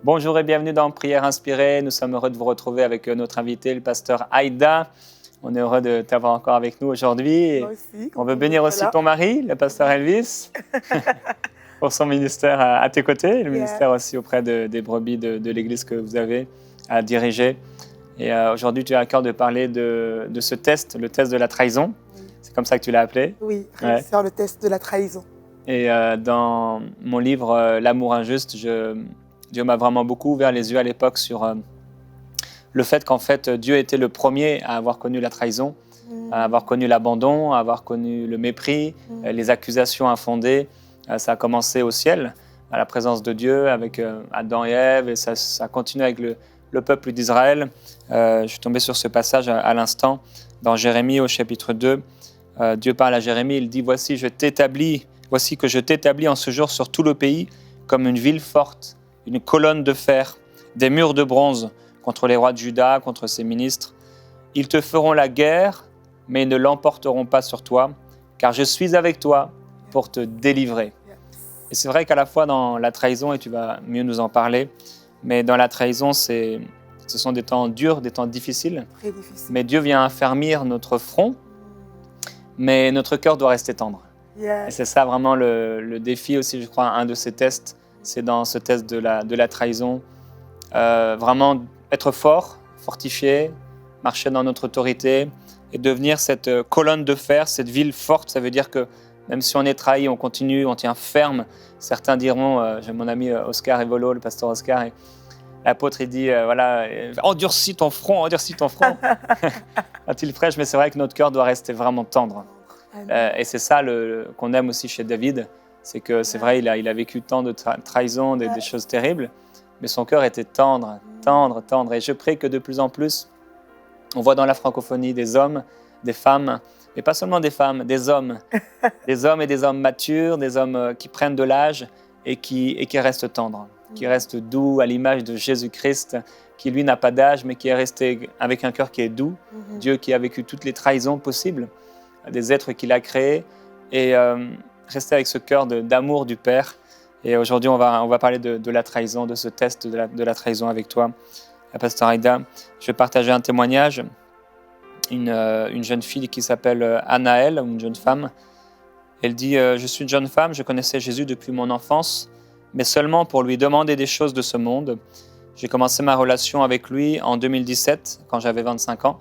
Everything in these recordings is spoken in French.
Bonjour et bienvenue dans Prière inspirée. Nous sommes heureux de vous retrouver avec notre invité, le pasteur Aïda. On est heureux de t'avoir encore avec nous aujourd'hui. Moi aussi. On veut bénir aussi ton mari, le pasteur Elvis, pour son ministère à tes côtés, le ministère aussi auprès des brebis de l'église que vous avez à diriger. Et aujourd'hui, tu as à cœur de parler de ce test, le test de la trahison. Oui. C'est comme ça que tu l'as appelé. Oui, réussir le test de la trahison. Et dans mon livre L'amour injuste, Dieu m'a vraiment beaucoup ouvert les yeux à l'époque sur le fait qu'en fait, Dieu était le premier à avoir connu la trahison, à avoir connu l'abandon, à avoir connu le mépris, les accusations infondées. Ça a commencé au ciel, à la présence de Dieu, avec Adam et Ève, et ça continue avec le peuple d'Israël. Je suis tombé sur ce passage à l'instant, dans Jérémie au chapitre 2. Dieu parle à Jérémie, il dit « Voici que je t'établis en ce jour sur tout le pays comme une ville forte, une colonne de fer, des murs de bronze contre les rois de Juda, contre ses ministres. Ils te feront la guerre, mais ils ne l'emporteront pas sur toi, car je suis avec toi pour te délivrer. » Et c'est vrai qu'à la fois dans la trahison, et tu vas mieux nous en parler, mais dans la trahison, ce sont des temps durs, des temps difficiles. Très difficile. Mais Dieu vient affermir notre front, mais notre cœur doit rester tendre. Et c'est ça vraiment le défi aussi, je crois, un de ces tests. C'est dans ce test de la trahison, vraiment être fort, fortifié, marcher dans notre autorité et devenir cette colonne de fer, cette ville forte. Ça veut dire que même si on est trahi, on continue, on tient ferme. Certains diront, j'ai mon ami Oscar Evolo, le pasteur Oscar, et l'apôtre il dit, endurcis ton front, quand il prêche, mais c'est vrai que notre cœur doit rester vraiment tendre. Et c'est ça qu'on aime aussi chez David. C'est que c'est vrai, il a vécu tant de trahison, des choses terribles, mais son cœur était tendre. Et je prie que de plus en plus, on voit dans la francophonie des hommes, des femmes, mais pas seulement des femmes, des hommes et des hommes matures, des hommes qui prennent de l'âge et qui restent tendres, qui restent doux à l'image de Jésus-Christ, qui lui n'a pas d'âge, mais qui est resté avec un cœur qui est doux, Dieu qui a vécu toutes les trahisons possibles, des êtres qu'il a créés, et rester avec ce cœur d'amour du Père. Et aujourd'hui, on va parler de la trahison, de ce test de la trahison avec toi, pasteur Aïda. Je vais partager un témoignage. Une jeune fille qui s'appelle Anaëlle, une jeune femme. Elle dit « Je suis une jeune femme, je connaissais Jésus depuis mon enfance, mais seulement pour lui demander des choses de ce monde. J'ai commencé ma relation avec lui en 2017, quand j'avais 25 ans,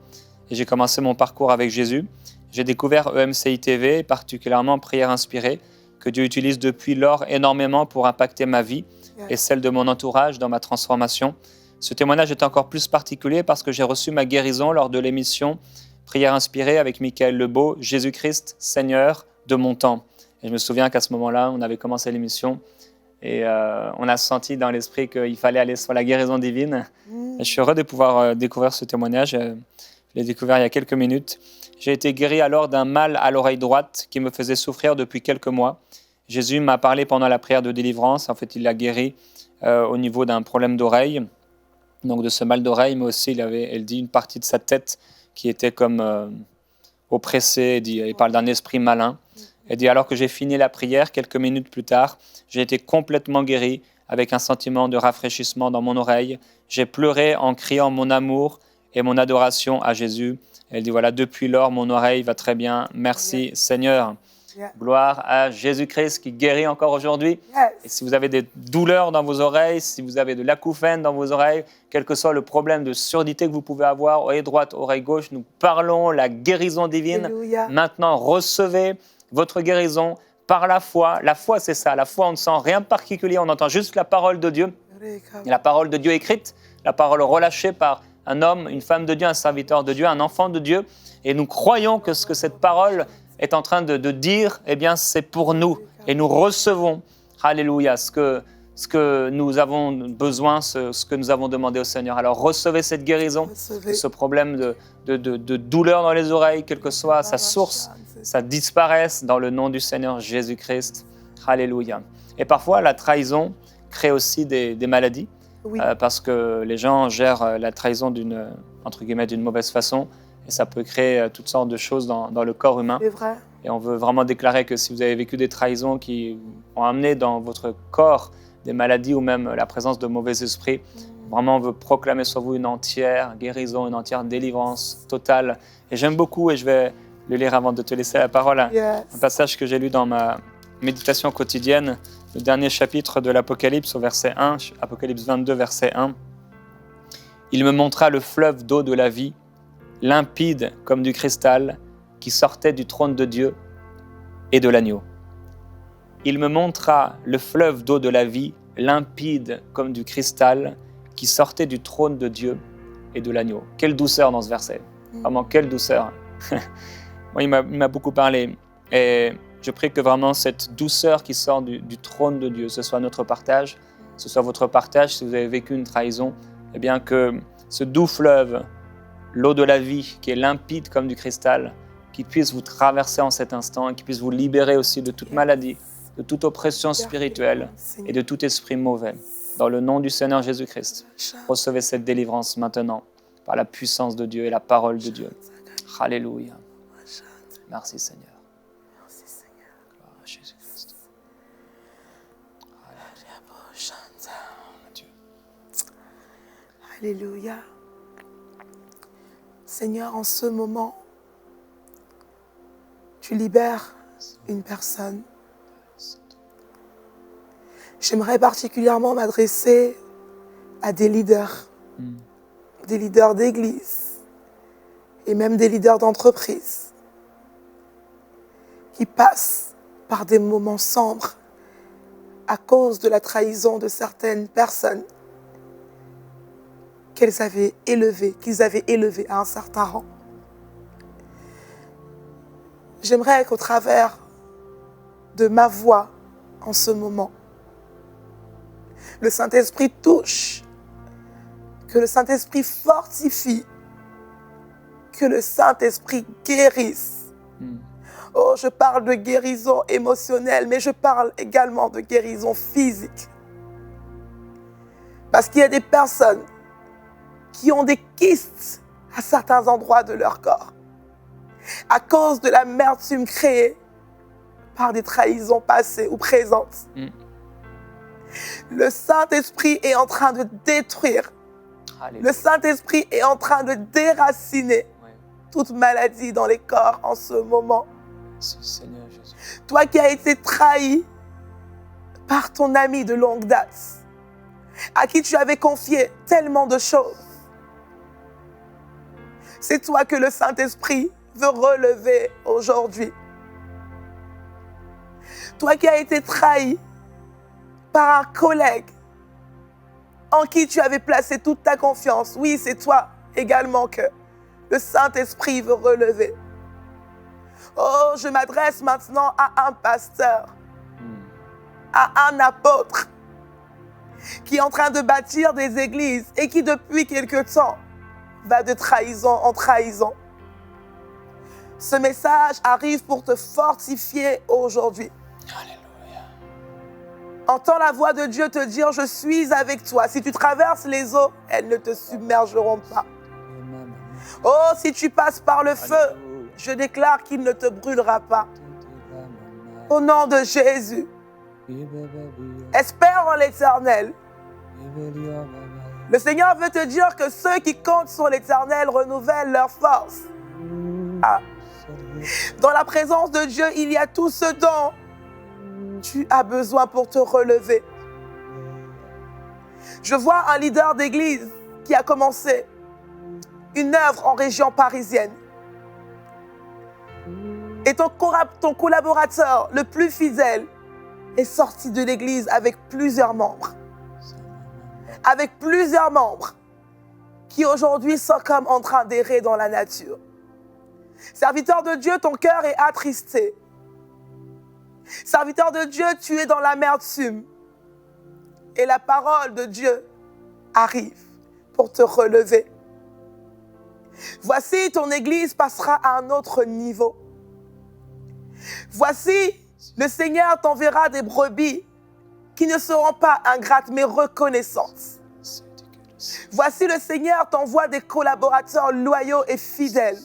et j'ai commencé mon parcours avec Jésus. J'ai découvert EMCI TV, particulièrement Prière inspirée, que Dieu utilise depuis lors énormément pour impacter ma vie et celle de mon entourage dans ma transformation. Ce témoignage est encore plus particulier parce que j'ai reçu ma guérison lors de l'émission Prière inspirée avec Michael Lebeau, Jésus-Christ, Seigneur de mon temps. Et je me souviens qu'à ce moment-là, on avait commencé l'émission et on a senti dans l'esprit qu'il fallait aller sur la guérison divine. Et je suis heureux de pouvoir découvrir ce témoignage. Je l'ai découvert il y a quelques minutes. J'ai été guéri alors d'un mal à l'oreille droite qui me faisait souffrir depuis quelques mois. Jésus m'a parlé pendant la prière de délivrance. En fait, il l'a guéri au niveau d'un problème d'oreille, donc de ce mal d'oreille, mais aussi elle dit une partie de sa tête qui était comme oppressée. Il parle d'un esprit malin. Elle dit alors que j'ai fini la prière, quelques minutes plus tard, j'ai été complètement guéri avec un sentiment de rafraîchissement dans mon oreille. J'ai pleuré en criant mon amour et mon adoration à Jésus. Elle dit, voilà, depuis lors, mon oreille va très bien. Merci, Seigneur. Gloire à Jésus-Christ qui guérit encore aujourd'hui. Et si vous avez des douleurs dans vos oreilles, si vous avez de l'acouphène dans vos oreilles, quel que soit le problème de surdité que vous pouvez avoir, oreille droite, oreille gauche, nous parlons la guérison divine. Alléluia. Maintenant, recevez votre guérison par la foi. La foi, c'est ça. La foi, on ne sent rien de particulier. On entend juste la parole de Dieu. Et la parole de Dieu écrite, la parole relâchée par un homme, une femme de Dieu, un serviteur de Dieu, un enfant de Dieu. Et nous croyons que ce que cette parole est en train de dire, eh bien, c'est pour nous. Et nous recevons, alléluia, ce que nous avons besoin, ce que nous avons demandé au Seigneur. Alors, recevez cette guérison, ce problème de douleur dans les oreilles, quelle que soit sa source, ça disparaisse dans le nom du Seigneur Jésus-Christ. Alléluia. Et parfois, la trahison crée aussi des maladies. Oui. Parce que les gens gèrent la trahison d'une mauvaise façon et ça peut créer toutes sortes de choses dans le corps humain. C'est vrai. Et on veut vraiment déclarer que si vous avez vécu des trahisons qui ont amené dans votre corps des maladies ou même la présence de mauvais esprits. Vraiment, on veut proclamer sur vous une entière guérison, une entière délivrance totale. Et j'aime beaucoup, et je vais le lire avant de te laisser la parole, un passage que j'ai lu dans ma méditation quotidienne, le dernier chapitre de l'Apocalypse au verset 1, Apocalypse 22, verset 1. « Il me montra le fleuve d'eau de la vie, limpide comme du cristal, qui sortait du trône de Dieu et de l'agneau. Il me montra le fleuve d'eau de la vie, limpide comme du cristal, qui sortait du trône de Dieu et de l'agneau. » Quelle douceur dans ce verset. Vraiment, quelle douceur. Moi, il m'a beaucoup parlé. Et je prie que vraiment cette douceur qui sort du trône de Dieu, ce soit notre partage, ce soit votre partage si vous avez vécu une trahison, eh bien que ce doux fleuve, l'eau de la vie qui est limpide comme du cristal, qui puisse vous traverser en cet instant et qui puisse vous libérer aussi de toute maladie, de toute oppression spirituelle et de tout esprit mauvais. Dans le nom du Seigneur Jésus-Christ, recevez cette délivrance maintenant par la puissance de Dieu et la parole de Dieu. Alléluia. Merci Seigneur. Merci Seigneur. Gloire à Jésus-Christ. Alléluia. Seigneur, en ce moment, tu libères une personne. J'aimerais particulièrement m'adresser à des leaders d'église et même des leaders d'entreprise qui passent par des moments sombres à cause de la trahison de certaines personnes qu'ils avaient élevées à un certain rang. J'aimerais qu'au travers de ma voix en ce moment, le Saint-Esprit touche, que le Saint-Esprit fortifie, que le Saint-Esprit guérisse. Oh, je parle de guérison émotionnelle, mais je parle également de guérison physique. Parce qu'il y a des personnes qui ont des kystes à certains endroits de leur corps, à cause de l'amertume créée par des trahisons passées ou présentes. Le Saint-Esprit est en train de détruire. Alléluia. Le Saint-Esprit est en train de déraciner toute maladie dans les corps en ce moment. Seigneur Jésus. Toi qui as été trahi par ton ami de longue date, à qui tu avais confié tellement de choses, c'est toi que le Saint-Esprit veut relever aujourd'hui. Toi qui as été trahi par un collègue en qui tu avais placé toute ta confiance. Oui, c'est toi également que le Saint-Esprit veut relever. Oh, je m'adresse maintenant à un pasteur, à un apôtre qui est en train de bâtir des églises et qui depuis quelque temps va de trahison en trahison. Ce message arrive pour te fortifier aujourd'hui. Alléluia. Entends la voix de Dieu te dire, je suis avec toi. Si tu traverses les eaux, elles ne te submergeront pas. Oh, si tu passes par le feu, je déclare qu'il ne te brûlera pas. Au nom de Jésus, espère en l'Éternel. Le Seigneur veut te dire que ceux qui comptent sur l'Éternel renouvellent leur force. Dans la présence de Dieu, il y a tout ce dont tu as besoin pour te relever. Je vois un leader d'église qui a commencé une œuvre en région parisienne. Et ton collaborateur le plus fidèle est sorti de l'église avec plusieurs membres. Avec plusieurs membres qui aujourd'hui sont comme en train d'errer dans la nature. Serviteur de Dieu, ton cœur est attristé. Serviteur de Dieu, tu es dans l'amertume. Et la parole de Dieu arrive pour te relever. Voici, ton église passera à un autre niveau. Voici, le Seigneur t'enverra des brebis qui ne seront pas ingrates mais reconnaissantes. Voici, le Seigneur t'envoie des collaborateurs loyaux et fidèles.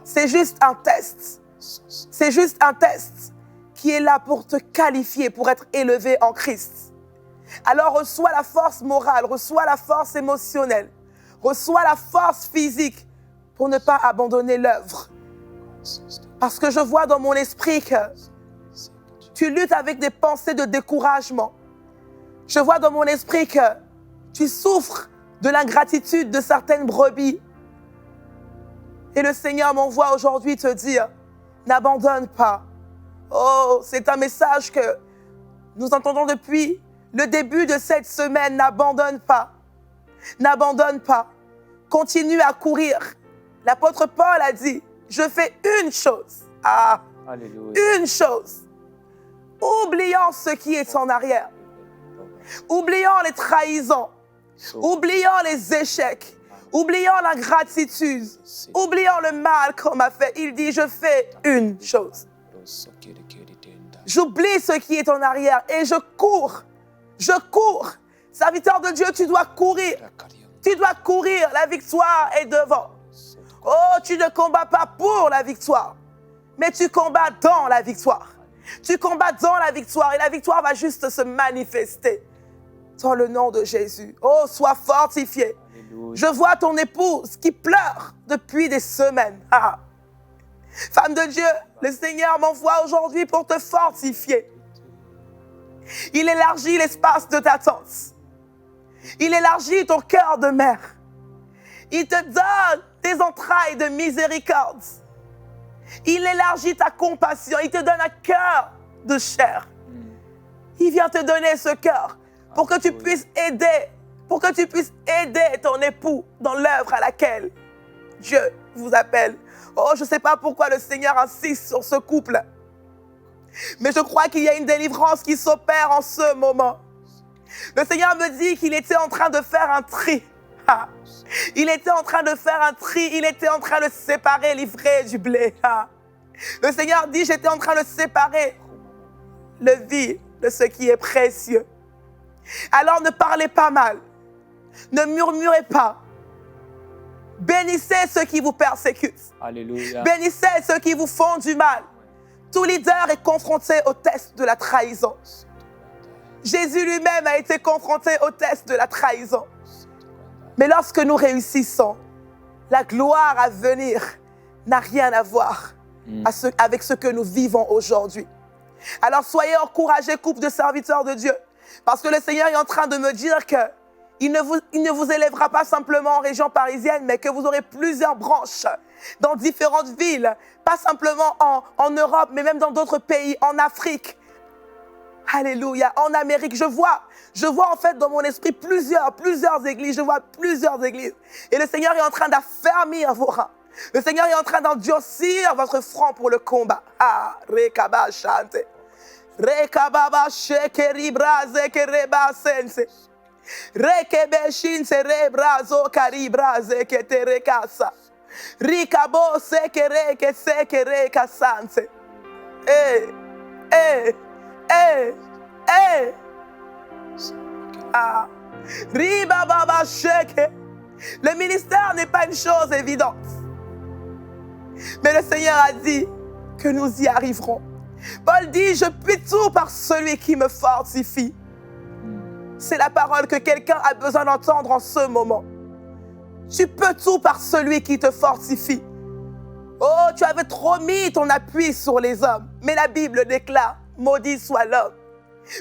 C'est juste un test. C'est juste un test qui est là pour te qualifier, pour être élevé en Christ. Alors reçois la force morale, reçois la force émotionnelle, reçois la force physique pour ne pas abandonner l'œuvre. Parce que je vois dans mon esprit que tu luttes avec des pensées de découragement. Je vois dans mon esprit que tu souffres de l'ingratitude de certaines brebis. Et le Seigneur m'envoie aujourd'hui te dire, n'abandonne pas. Oh, c'est un message que nous entendons depuis le début de cette semaine. N'abandonne pas. N'abandonne pas. Continue à courir. L'apôtre Paul a dit, je fais une chose. Ah, Alléluia. une chose. Oubliant ce qui est en arrière. Oubliant les trahisons. Oubliant les échecs. Oubliant l'ingratitude. Oubliant le mal qu'on m'a fait. Il dit, je fais une chose. J'oublie ce qui est en arrière et je cours. Je cours. Serviteur de Dieu, tu dois courir. Tu dois courir. La victoire est devant. Oh, tu ne combats pas pour la victoire, mais tu combats dans la victoire. Tu combats dans la victoire et la victoire va juste se manifester dans le nom de Jésus. Oh, sois fortifié. Alléluia. Je vois ton épouse qui pleure depuis des semaines. Ah. Femme de Dieu, le Seigneur m'envoie aujourd'hui pour te fortifier. Il élargit l'espace de ta tente. Il élargit ton cœur de mère. Il te donne des entrailles de miséricorde. Il élargit ta compassion. Il te donne un cœur de chair. Il vient te donner ce cœur pour que tu puisses aider, ton époux dans l'œuvre à laquelle Dieu vous appelle. Oh, je ne sais pas pourquoi le Seigneur insiste sur ce couple. Mais je crois qu'il y a une délivrance qui s'opère en ce moment. Le Seigneur me dit qu'il était en train de faire un tri. Ah. Il était en train de faire un tri. Il était en train de séparer l'ivraie du blé. Ah. Le Seigneur dit, j'étais en train de séparer le vil de ce qui est précieux. Alors ne parlez pas mal. Ne murmurez pas. Bénissez ceux qui vous persécutent. Alléluia. Bénissez ceux qui vous font du mal. Tout leader est confronté au test de la trahison. Jésus lui-même a été confronté au test de la trahison. Mais lorsque nous réussissons, la gloire à venir n'a rien à voir avec ce que nous vivons aujourd'hui. Alors soyez encouragés, couple de serviteurs de Dieu, parce que le Seigneur est en train de me dire que il ne vous élèvera pas simplement en région parisienne, mais que vous aurez plusieurs branches dans différentes villes, pas simplement en Europe, mais même dans d'autres pays, en Afrique. Alléluia, en Amérique. Je vois en fait dans mon esprit plusieurs églises, je vois plusieurs églises. Et le Seigneur est en train d'affermir vos reins. Le Seigneur est en train d'endurcir votre front pour le combat. Ah, rekaba chante. Rekababa shekeri braze kereba sense. Rekebe shinse rebrazo karibraze keterekasa. Rikabo sekere ke sekere kasanse. Ah. Riba baba sheke. Le ministère n'est pas une chose évidente. Mais le Seigneur a dit que nous y arriverons. Paul dit, je puis tout par celui qui me fortifie. C'est la parole que quelqu'un a besoin d'entendre en ce moment. Tu peux tout par celui qui te fortifie. Oh, tu avais trop mis ton appui sur les hommes. Mais la Bible déclare, maudit soit l'homme.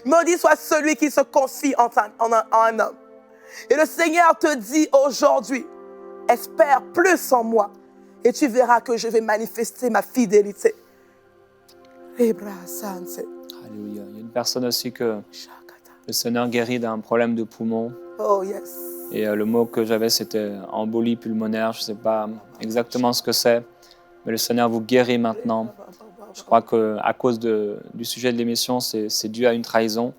Maudit soit celui qui se confie en un homme. Et le Seigneur te dit aujourd'hui, espère plus en moi et tu verras que je vais manifester ma fidélité. Alléluia. Il y a une personne aussi que le Seigneur guérit d'un problème de poumon. Oh yes. Et le mot que j'avais, c'était embolie pulmonaire. Je ne sais pas exactement ce que c'est, mais le Seigneur vous guérit maintenant. Je crois qu'à cause du sujet de l'émission, c'est dû à une trahison.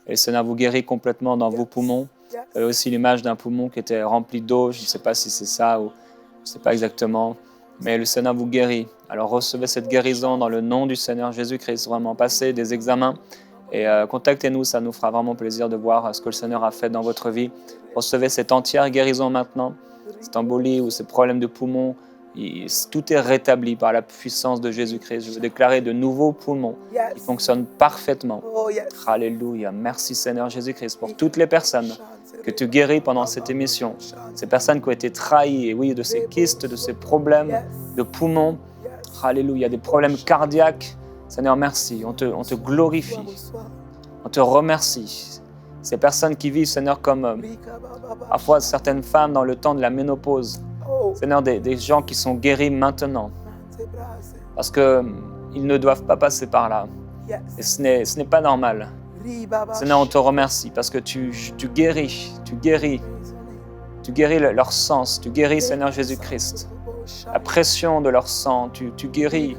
Et le Seigneur vous guérit complètement dans vos poumons. Vous avez aussi l'image d'un poumon qui était rempli d'eau. Je ne sais pas si c'est ça ou je ne sais pas exactement. Mais le Seigneur vous guérit. Alors recevez cette guérison dans le nom du Seigneur Jésus-Christ. Vraiment, passez des examens et contactez-nous. Ça nous fera vraiment plaisir de voir ce que le Seigneur a fait dans votre vie. Recevez cette entière guérison maintenant. Cette embolie ou ces problèmes de poumons tout est rétabli par la puissance de Jésus-Christ. Je veux déclarer de nouveaux poumons qui fonctionnent parfaitement. Alléluia. Merci Seigneur Jésus-Christ pour toutes les personnes que tu guéris pendant cette émission. Ces personnes qui ont été trahies, oui, de ces kystes, de ces problèmes de poumons. Alléluia. Des problèmes cardiaques. Seigneur, merci. On te glorifie. On te remercie. Ces personnes qui vivent, Seigneur, comme parfois certaines femmes dans le temps de la ménopause. Seigneur, des gens qui sont guéris maintenant. Parce qu'ils ne doivent pas passer par là. Et ce n'est pas normal. Seigneur, on te remercie parce que tu guéris leur sens. Tu guéris, Seigneur Jésus-Christ. La pression de leur sang, tu guéris.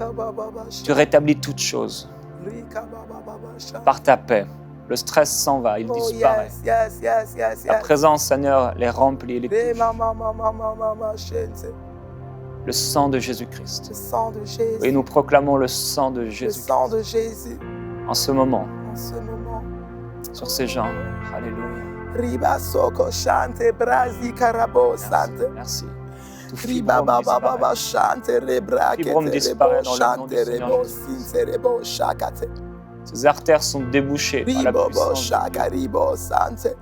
Tu rétablis toutes choses. Par ta paix. Le stress s'en va, il disparaît. Ta présence, Seigneur, les remplit, les touche. Le sang de Jésus-Christ. Le sang de Jésus. Et nous proclamons le sang de Jésus. Le sang de Jésus. En ce moment. En ce moment. Sur ces gens. Alléluia. Riba soko chante brasi karabo sante. Merci. Riba baba baba chante rebra Fibrome disparaît dans le nom du Seigneur Jésus. Ces artères sont débouchées par la puissance de Dieu.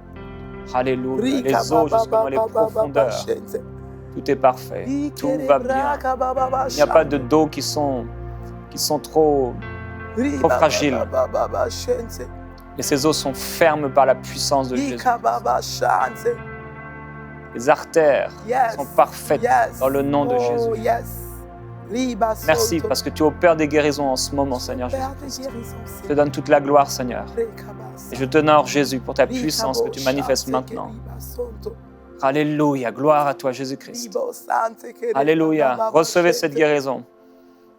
Alléluia. Les eaux jusqu'à les profondeurs. Tout est parfait. Tout va bien. Il n'y a pas de dos qui sont trop fragiles. Et ces os sont fermes par la puissance de Jésus. Les artères sont parfaites dans le nom de Jésus. Merci parce que tu opères des guérisons en ce moment, Seigneur Jésus-Christ. Je te donne toute la gloire, Seigneur. Et je t'honore, Jésus, pour ta puissance que tu manifestes maintenant. Alléluia, gloire à toi, Jésus-Christ. Alléluia, recevez cette guérison.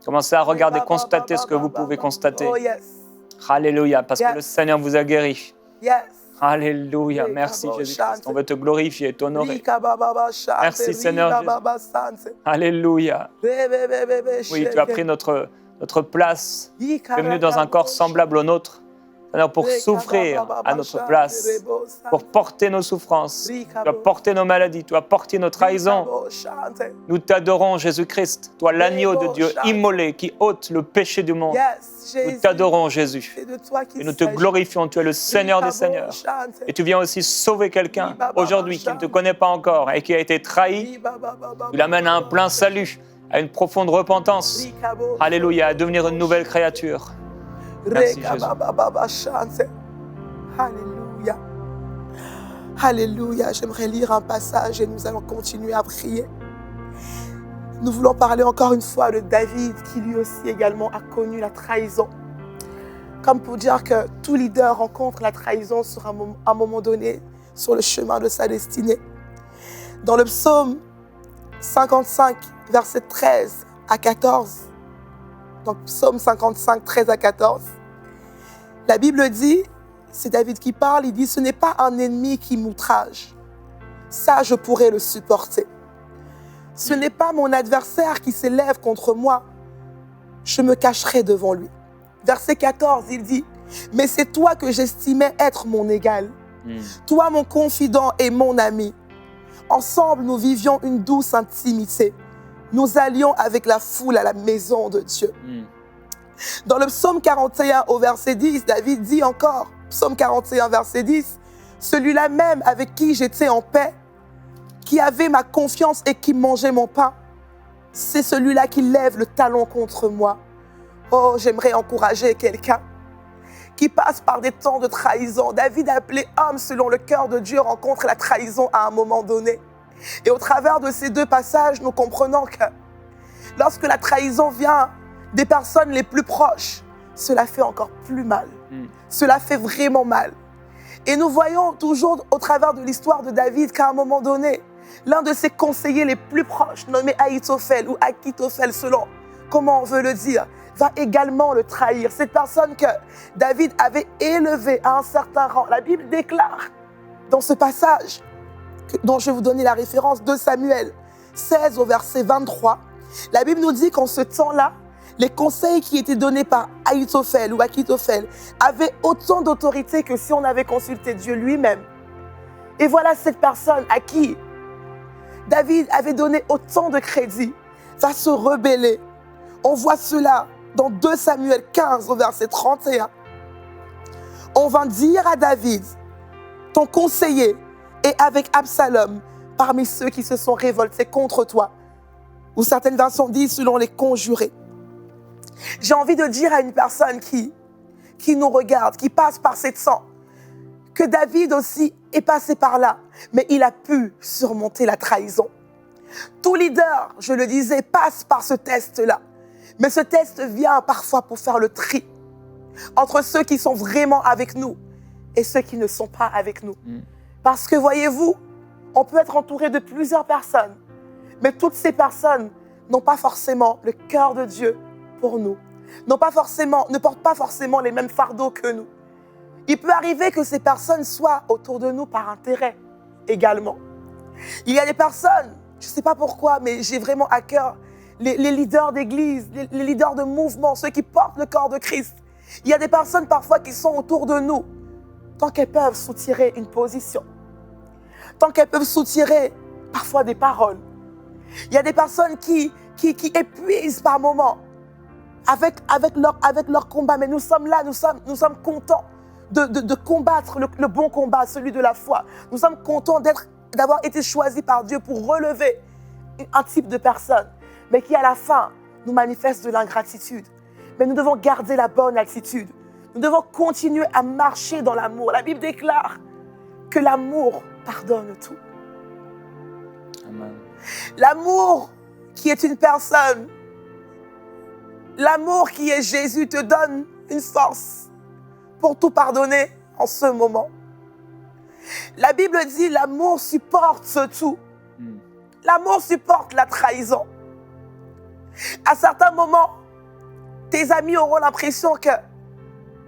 Commencez à regarder, constater ce que vous pouvez constater. Alléluia, parce que le Seigneur vous a guéri. Alléluia, merci Jésus-Christ. On veut te glorifier, t'honorer. Merci Seigneur Jésus. Alléluia. Oui, tu as pris notre place. Tu es venu dans un corps semblable au nôtre. Seigneur, pour souffrir à notre place, pour porter nos souffrances. Tu as porté nos maladies, tu as porté nos trahisons. Nous t'adorons Jésus-Christ, toi l'agneau de Dieu immolé qui ôte le péché du monde. Nous t'adorons Jésus et nous te glorifions, tu es le Seigneur des Seigneurs. Et tu viens aussi sauver quelqu'un aujourd'hui qui ne te connaît pas encore et qui a été trahi. Tu l'amènes à un plein salut, à une profonde repentance. Alléluia, à devenir une nouvelle créature. Merci Jésus. Alléluia. Alléluia. J'aimerais lire un passage et nous allons continuer à prier. Nous voulons parler encore une fois de David qui lui aussi également a connu la trahison. Comme pour dire que tout leader rencontre la trahison sur un moment donné sur le chemin de sa destinée. Dans le psaume 55, versets 13 à 14, donc psaume 55, 13 à 14, la Bible dit, c'est David qui parle, il dit « Ce n'est pas un ennemi qui m'outrage, ça je pourrais le supporter. Ce n'est pas mon adversaire qui s'élève contre moi, je me cacherai devant lui. » Verset 14, il dit « Mais c'est toi que j'estimais être mon égal, toi mon confident et mon ami. Ensemble nous vivions une douce intimité. Nous allions avec la foule à la maison de Dieu. » Dans le psaume 41 au verset 10, David dit encore, psaume 41 verset 10, « Celui-là même avec qui j'étais en paix, qui avait ma confiance et qui mangeait mon pain, c'est celui-là qui lève le talon contre moi. » Oh, j'aimerais encourager quelqu'un qui passe par des temps de trahison. David, appelé homme selon le cœur de Dieu, rencontre la trahison à un moment donné. Et au travers de ces deux passages, nous comprenons que lorsque la trahison vient des personnes les plus proches, cela fait encore plus mal. Cela fait vraiment mal. Et nous voyons toujours au travers de l'histoire de David qu'à un moment donné, l'un de ses conseillers les plus proches, nommé Ahitophel ou Akitophel selon comment on veut le dire, va également le trahir. Cette personne que David avait élevée à un certain rang. La Bible déclare dans ce passage, dont je vais vous donner la référence, 2 Samuel 16 au verset 23, la Bible nous dit qu'en ce temps-là, les conseils qui étaient donnés par Ahitophel ou Akitophel avaient autant d'autorité que si on avait consulté Dieu lui-même. Et voilà cette personne à qui David avait donné autant de crédit va se rebeller. On voit cela dans 2 Samuel 15, au verset 31. On va dire à David, ton conseiller est avec Absalom parmi ceux qui se sont révoltés contre toi. Ou certaines versions disent selon les conjurés. J'ai envie de dire à une personne qui nous regarde, qui passe par cette sang, que David aussi est passé par là, mais il a pu surmonter la trahison. Tout leader, je le disais, passe par ce test-là. Mais ce test vient parfois pour faire le tri entre ceux qui sont vraiment avec nous et ceux qui ne sont pas avec nous. Parce que voyez-vous, on peut être entouré de plusieurs personnes, mais toutes ces personnes n'ont pas forcément le cœur de Dieu pour nous, ne portent pas forcément les mêmes fardeaux que nous. Il peut arriver que ces personnes soient autour de nous par intérêt également. Il y a des personnes, je ne sais pas pourquoi, mais j'ai vraiment à cœur les leaders d'église, les leaders de mouvement, ceux qui portent le corps de Christ. Il y a des personnes parfois qui sont autour de nous, tant qu'elles peuvent soutirer une position, tant qu'elles peuvent soutirer parfois des paroles. Il y a des personnes qui épuisent par moments avec leur combat, mais nous sommes là, nous sommes contents de combattre le bon combat, celui de la foi. Nous sommes contents d'avoir été choisis par Dieu pour relever un type de personne, mais qui à la fin nous manifeste de l'ingratitude. Mais nous devons garder la bonne attitude. Nous devons continuer à marcher dans l'amour. La Bible déclare que l'amour pardonne tout. Amen. L'amour qui est une personne, l'amour qui est Jésus te donne une force pour tout pardonner en ce moment. La Bible dit l'amour supporte tout. L'amour supporte la trahison. À certains moments, tes amis auront l'impression que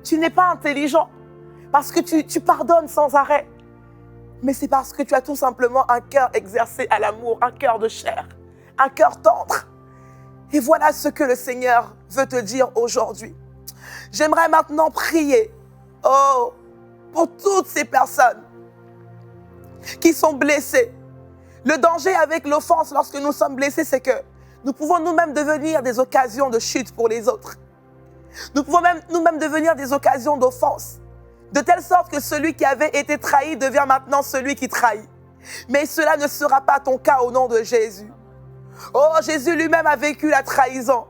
tu n'es pas intelligent parce que tu pardonnes sans arrêt. Mais c'est parce que tu as tout simplement un cœur exercé à l'amour, un cœur de chair, un cœur tendre. Et voilà ce que le Seigneur veut te dire aujourd'hui. J'aimerais maintenant prier pour toutes ces personnes qui sont blessées. Le danger avec l'offense lorsque nous sommes blessés, c'est que nous pouvons nous-mêmes devenir des occasions de chute pour les autres. Nous pouvons nous-mêmes devenir des occasions d'offense. De telle sorte que celui qui avait été trahi devient maintenant celui qui trahit. Mais cela ne sera pas ton cas au nom de Jésus. Oh, Jésus lui-même a vécu la trahison.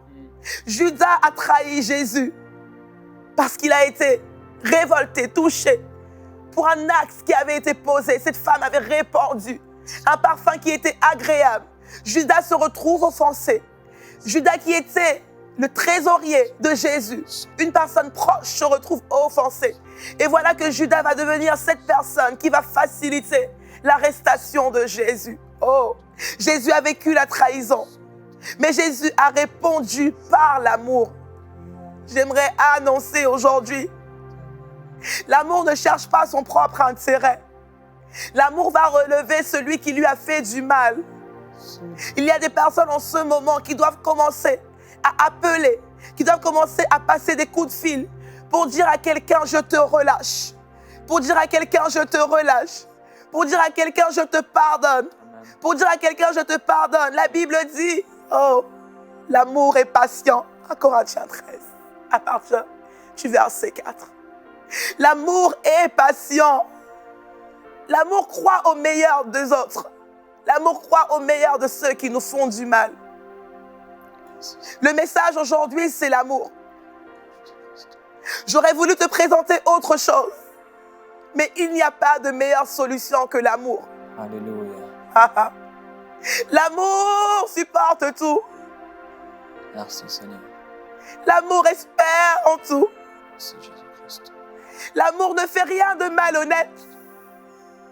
Judas a trahi Jésus parce qu'il a été révolté, touché pour un acte qui avait été posé. Cette femme avait répandu un parfum qui était agréable. Judas se retrouve offensé. Judas qui était le trésorier de Jésus, une personne proche, se retrouve offensé. Et voilà que Judas va devenir cette personne qui va faciliter l'arrestation de Jésus. Oh, Jésus a vécu la trahison, mais Jésus a répondu par l'amour. J'aimerais annoncer aujourd'hui, l'amour ne cherche pas son propre intérêt. L'amour va relever celui qui lui a fait du mal. Il y a des personnes en ce moment qui doivent commencer à appeler, qui doivent commencer à passer des coups de fil pour dire à quelqu'un « je te relâche », pour dire à quelqu'un « je te relâche », pour dire à quelqu'un « je te pardonne », pour dire à quelqu'un « je te pardonne ». La Bible dit « oh, l'amour est patient ». 1 Corinthiens 13, à partir du verset 4. L'amour est patient. L'amour croit au meilleur des autres. L'amour croit au meilleur de ceux qui nous font du mal. Le message aujourd'hui, c'est l'amour. J'aurais voulu te présenter autre chose, mais il n'y a pas de meilleure solution que l'amour. Alléluia. L'amour supporte tout. Merci Seigneur. L'amour espère en tout. Merci Jésus-Christ. L'amour ne fait rien de malhonnête.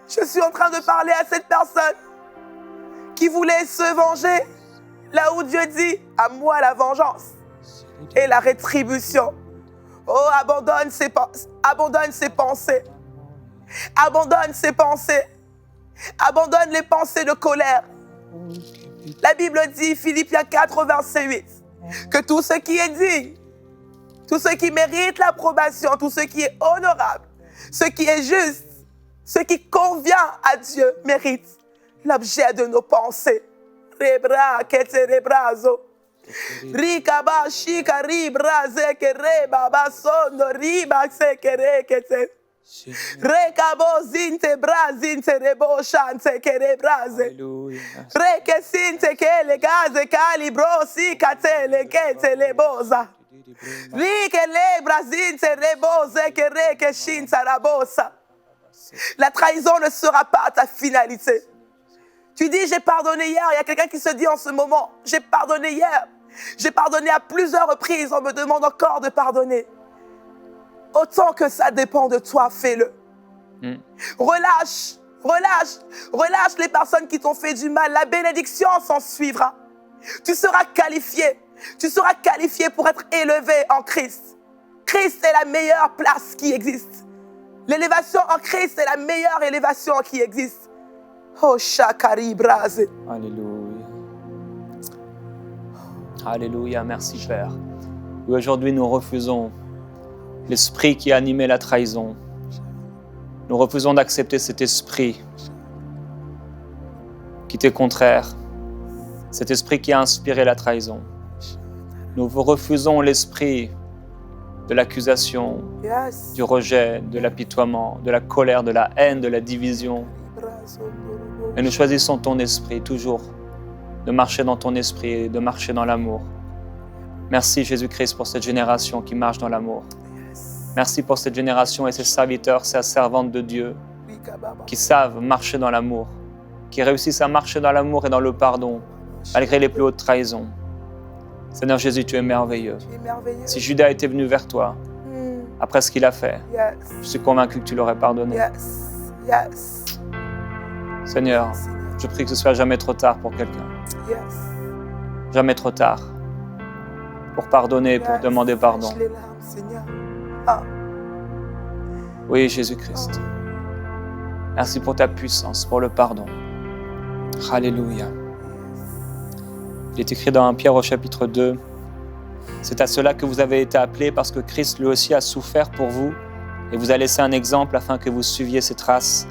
Je suis en train de parler à cette personne qui voulait se venger, là où Dieu dit « à moi la vengeance et la rétribution ». Oh, abandonne ses pensées. Abandonne ses pensées. Abandonne les pensées de colère. La Bible dit, Philippiens 4, verset 8, que tout ce qui est digne, tout ce qui mérite l'approbation, tout ce qui est honorable, ce qui est juste, ce qui convient à Dieu mérite l'objet de nos pensées. rebra keterebrazo. Rikaba shika ribraze kereba basondo riba sekere kete. Rekabo zinte brazinte rebo chante kerebraze. Alléluia. Reke sinte kele gaze calibro si katele kete leboza. Rike le brazinte reboze kereke shinta rabosa. La trahison ne sera pas ta finalité. Tu dis, j'ai pardonné hier. Il y a quelqu'un qui se dit en ce moment, j'ai pardonné hier. J'ai pardonné à plusieurs reprises. On me demande encore de pardonner. Autant que ça dépend de toi, fais-le. Relâche, relâche, relâche les personnes qui t'ont fait du mal. La bénédiction s'en suivra. Tu seras qualifié. Tu seras qualifié pour être élevé en Christ. Christ est la meilleure place qui existe. L'élévation en Christ est la meilleure élévation qui existe. Oh, Shakari Braze. Alléluia. Alléluia, merci Père. Et aujourd'hui, nous refusons l'esprit qui a animé la trahison. Nous refusons d'accepter cet esprit qui t'est contraire, cet esprit qui a inspiré la trahison. Nous refusons l'esprit de l'accusation, Yes. du rejet, de l'apitoiement, de la colère, de la haine, de la division. Et nous choisissons ton esprit toujours, de marcher dans ton esprit et de marcher dans l'amour. Merci Jésus-Christ pour cette génération qui marche dans l'amour. Merci pour cette génération et ses serviteurs, ses servantes de Dieu qui savent marcher dans l'amour, qui réussissent à marcher dans l'amour et dans le pardon, malgré les plus hautes trahisons. Seigneur Jésus, tu es merveilleux. Tu es merveilleux. Si Judas était venu vers toi, après ce qu'il a fait, Yes. je suis convaincu que tu l'aurais pardonné. Yes. Yes. Seigneur, je prie que ce soit jamais trop tard pour quelqu'un. Yes. Jamais trop tard pour pardonner, pour Yes. demander pardon. Sèche les larmes, Seigneur. Ah. Oui, Jésus-Christ. Merci pour ta puissance, pour le pardon. Alléluia. Il est écrit dans 1 Pierre au chapitre 2, « C'est à cela que vous avez été appelés parce que Christ lui aussi a souffert pour vous et vous a laissé un exemple afin que vous suiviez ses traces.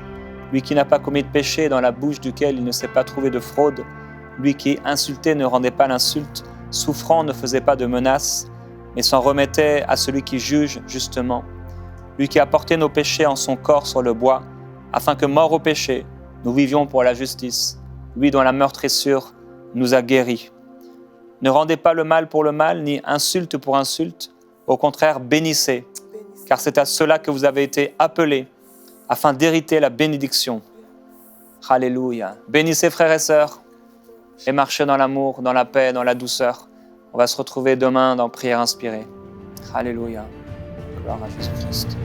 Lui qui n'a pas commis de péché, dans la bouche duquel il ne s'est pas trouvé de fraude, lui qui insulté ne rendait pas l'insulte, souffrant ne faisait pas de menaces, mais s'en remettait à celui qui juge justement. Lui qui a porté nos péchés en son corps sur le bois, afin que, mort au péché, nous vivions pour la justice. Lui dont la meurtrissure nous a guéris. Ne rendez pas le mal pour le mal, ni insulte pour insulte. Au contraire, bénissez, car c'est à cela que vous avez été appelés, afin d'hériter la bénédiction. Alléluia. Bénissez frères et sœurs, et marchez dans l'amour, dans la paix, dans la douceur. On va se retrouver demain dans Prière inspirée. Alléluia. Gloire à Jésus-Christ.